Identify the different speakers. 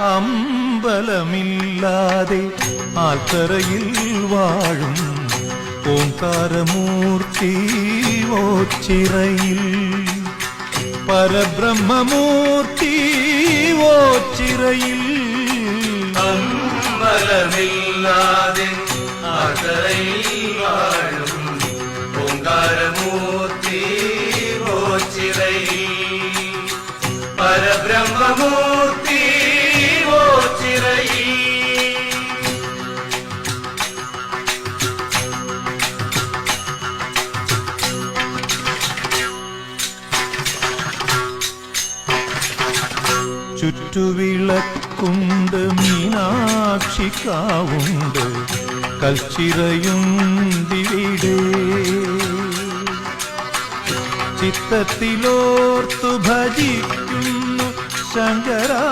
Speaker 1: അമ്പലമില്ലാതെ ആൽത്തറയിൽ വാഴും ഓംകാരമൂർത്തി ഓച്ചിറയിൽ പരബ്രഹ്മമൂർത്തി ഓച്ചിറയിൽ
Speaker 2: അമ്പലമില്ലാതെ ആൽത്തറയിൽ വാഴും ഓംകാരമൂർത്തി ഓച്ചിറയിൽ പരബ്രഹ്മമൂർത്തി ഓച്ചിറയിൽ
Speaker 1: ചുറ്റുവിളക്കുണ്ട് മീനാക്ഷിക്കാവുണ്ട് കൽച്ചിറയുണ്ടിവിടെ ചിത്തത്തിലോർത്തു ഭജിക്കുന്നു ശങ്കരാ.